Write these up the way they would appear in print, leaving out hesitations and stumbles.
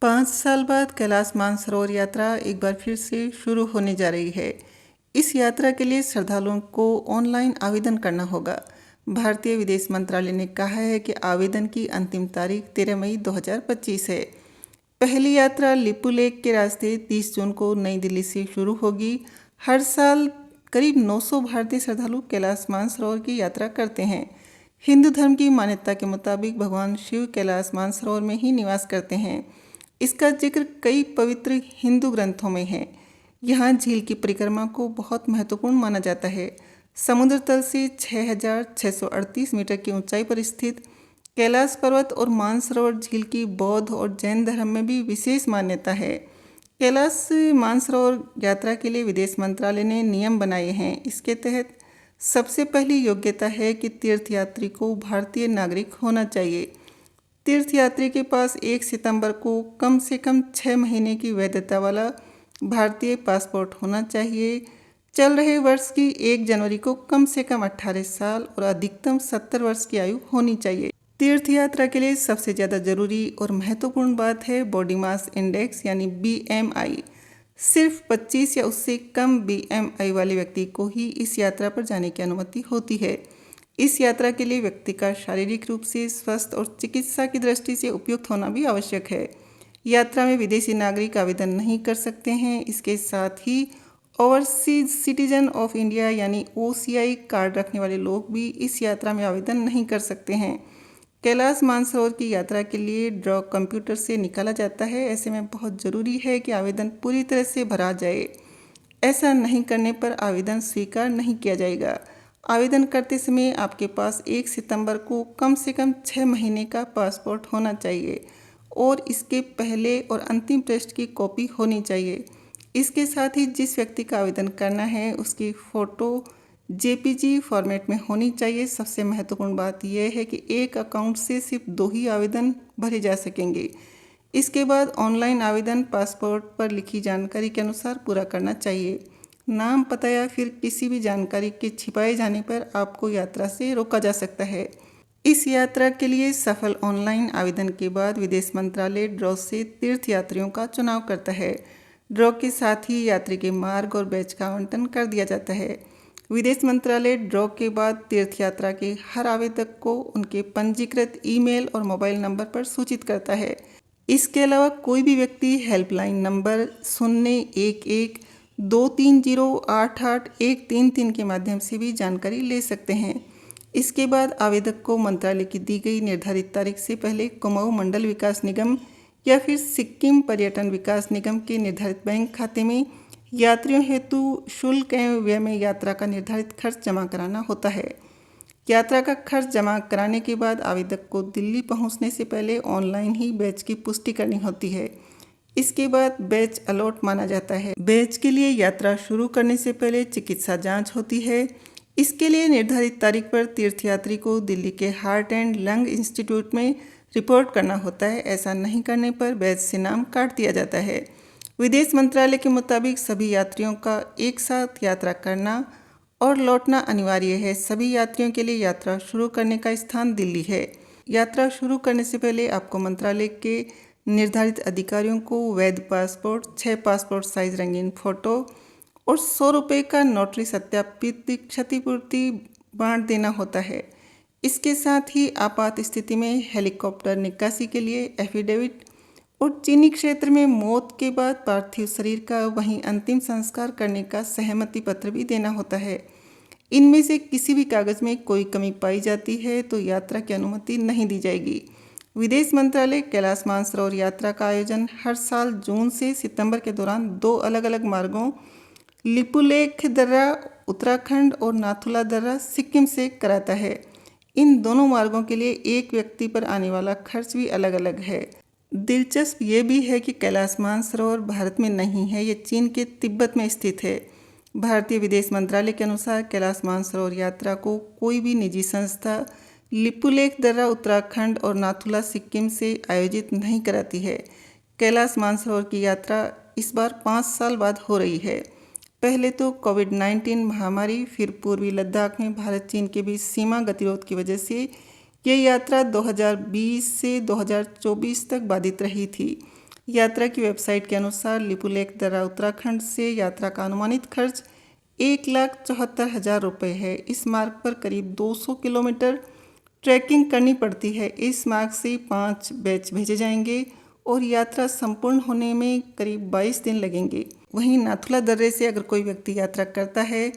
5 साल बाद कैलाश मानसरोवर यात्रा एक बार फिर से शुरू होने जा रही है। इस यात्रा के लिए श्रद्धालुओं को ऑनलाइन आवेदन करना होगा। भारतीय विदेश मंत्रालय ने कहा है कि आवेदन की अंतिम तारीख 13 मई 2025 है। पहली यात्रा लिपुलेख के रास्ते 30 जून को नई दिल्ली से शुरू होगी। हर साल करीब 900 भारतीय श्रद्धालु कैलाश मानसरोवर की यात्रा करते हैं। हिंदू धर्म की मान्यता के मुताबिक भगवान शिव कैलाश मानसरोवर में ही निवास करते हैं। इसका जिक्र कई पवित्र हिंदू ग्रंथों में है। यहाँ झील की परिक्रमा को बहुत महत्वपूर्ण माना जाता है। समुद्र तल से 6,638 मीटर की ऊंचाई पर स्थित कैलाश पर्वत और मानसरोवर झील की बौद्ध और जैन धर्म में भी विशेष मान्यता है। कैलाश मानसरोवर यात्रा के लिए विदेश मंत्रालय ने नियम बनाए हैं। इसके तहत सबसे पहली योग्यता है कि तीर्थयात्री को भारतीय नागरिक होना चाहिए। तीर्थयात्री के पास 1 सितंबर को कम से कम 6 महीने की वैधता वाला भारतीय पासपोर्ट होना चाहिए। चल रहे वर्ष की 1 जनवरी को कम से कम 18 साल और अधिकतम 70 वर्ष की आयु होनी चाहिए। तीर्थ यात्रा के लिए सबसे ज़्यादा जरूरी और महत्वपूर्ण बात है बॉडी मास इंडेक्स यानी BMI। सिर्फ 25 या उससे कम BMI वाले व्यक्ति को ही इस यात्रा पर जाने की अनुमति होती है। इस यात्रा के लिए व्यक्ति का शारीरिक रूप से स्वस्थ और चिकित्सा की दृष्टि से उपयुक्त होना भी आवश्यक है। यात्रा में विदेशी नागरिक आवेदन नहीं कर सकते हैं। इसके साथ ही ओवरसीज सिटीजन ऑफ इंडिया यानी OCI कार्ड रखने वाले लोग भी इस यात्रा में आवेदन नहीं कर सकते हैं। कैलाश मानसरोवर की यात्रा के लिए ड्रॉ कंप्यूटर से निकाला जाता है। ऐसे में बहुत ज़रूरी है कि आवेदन पूरी तरह से भरा जाए। ऐसा नहीं करने पर आवेदन स्वीकार नहीं किया जाएगा। आवेदन करते समय आपके पास 1 सितंबर को कम से कम 6 महीने का पासपोर्ट होना चाहिए और इसके पहले और अंतिम पृष्ठ की कॉपी होनी चाहिए। इसके साथ ही जिस व्यक्ति का आवेदन करना है उसकी फ़ोटो JPG फॉर्मेट में होनी चाहिए। सबसे महत्वपूर्ण बात यह है कि एक अकाउंट से सिर्फ 2 ही आवेदन भरे जा सकेंगे। इसके बाद ऑनलाइन आवेदन पासपोर्ट पर लिखी जानकारी के अनुसार पूरा करना चाहिए। नाम, पता या फिर किसी भी जानकारी के छिपाए जाने पर आपको यात्रा से रोका जा सकता है। इस यात्रा के लिए सफल ऑनलाइन आवेदन के बाद विदेश मंत्रालय ड्रॉ से तीर्थ यात्रियों का चुनाव करता है। ड्रॉ के साथ ही यात्री के मार्ग और बैच का आवंटन कर दिया जाता है। विदेश मंत्रालय ड्रॉ के बाद तीर्थ यात्रा के हर आवेदक को उनके पंजीकृत ईमेल और मोबाइल नंबर पर सूचित करता है। इसके अलावा कोई भी व्यक्ति हेल्पलाइन नंबर 011-230-88-133 के माध्यम से भी जानकारी ले सकते हैं। इसके बाद आवेदक को मंत्रालय की दी गई निर्धारित तारीख से पहले कुमाऊं मंडल विकास निगम या फिर सिक्किम पर्यटन विकास निगम के निर्धारित बैंक खाते में यात्रियों हेतु शुल्क एवं व्यय में यात्रा का निर्धारित खर्च जमा कराना होता है। यात्रा का खर्च जमा कराने के बाद आवेदक को दिल्ली पहुंचने से पहले ऑनलाइन ही बैच की पुष्टि करनी होती है। इसके बाद बैच अलॉट माना जाता है। बैच के लिए यात्रा शुरू करने से पहले चिकित्सा जांच होती है। इसके लिए निर्धारित तारीख पर तीर्थयात्री को दिल्ली के हार्ट एंड लंग इंस्टीट्यूट में रिपोर्ट करना होता है। ऐसा नहीं करने पर बैच से नाम काट दिया जाता है। विदेश मंत्रालय के मुताबिक सभी यात्रियों का एक साथ यात्रा करना और लौटना अनिवार्य है। सभी यात्रियों के लिए यात्रा शुरू करने का स्थान दिल्ली है। यात्रा शुरू करने से पहले आपको मंत्रालय के निर्धारित अधिकारियों को वैध पासपोर्ट, 6 पासपोर्ट साइज रंगीन फोटो और 100 रुपये का नोटरी सत्यापित क्षतिपूर्ति बांट देना होता है। इसके साथ ही आपात स्थिति में हेलीकॉप्टर निकासी के लिए एफिडेविट और चीनी क्षेत्र में मौत के बाद पार्थिव शरीर का वहीं अंतिम संस्कार करने का सहमति पत्र भी देना होता है। इनमें से किसी भी कागज में कोई कमी पाई जाती है तो यात्रा की अनुमति नहीं दी जाएगी। विदेश मंत्रालय कैलाश मानसरोवर यात्रा का आयोजन हर साल जून से सितंबर के दौरान 2 अलग अलग मार्गों लिपुलेख दर्रा उत्तराखंड और नाथुला दर्रा सिक्किम से कराता है। इन दोनों मार्गों के लिए एक व्यक्ति पर आने वाला खर्च भी अलग अलग है। दिलचस्प ये भी है कि कैलाश मानसरोवर भारत में नहीं है, ये चीन के तिब्बत में स्थित है। भारतीय विदेश मंत्रालय के अनुसार कैलाश मानसरोवर यात्रा को कोई भी निजी संस्था लिपुलेख दर्रा उत्तराखंड और नाथुला सिक्किम से आयोजित नहीं कराती है। कैलाश मानसरोवर की यात्रा इस बार 5 साल बाद हो रही है। पहले तो कोविड-19 महामारी, फिर पूर्वी लद्दाख में भारत चीन के बीच सीमा गतिरोध की वजह से ये यात्रा 2020 से 2024 तक बाधित रही थी। यात्रा की वेबसाइट के अनुसार लिपुलेख दर्रा उत्तराखंड से यात्रा का अनुमानित खर्च 1,74,000 रुपये है। इस मार्ग पर करीब 200 किलोमीटर ट्रैकिंग करनी पड़ती है। इस मार्ग से 5 बैच भेजे जाएंगे और यात्रा संपूर्ण होने में करीब 22 दिन लगेंगे। वहीं नाथुला दर्रे से अगर कोई व्यक्ति यात्रा करता है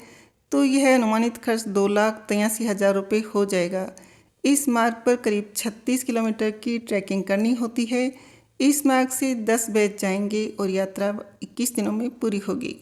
तो यह अनुमानित खर्च 2,83,000 रुपये हो जाएगा। इस मार्ग पर करीब 36 किलोमीटर की ट्रैकिंग करनी होती है। इस मार्ग से 10 बैच जाएंगे और यात्रा 21 दिनों में पूरी होगी।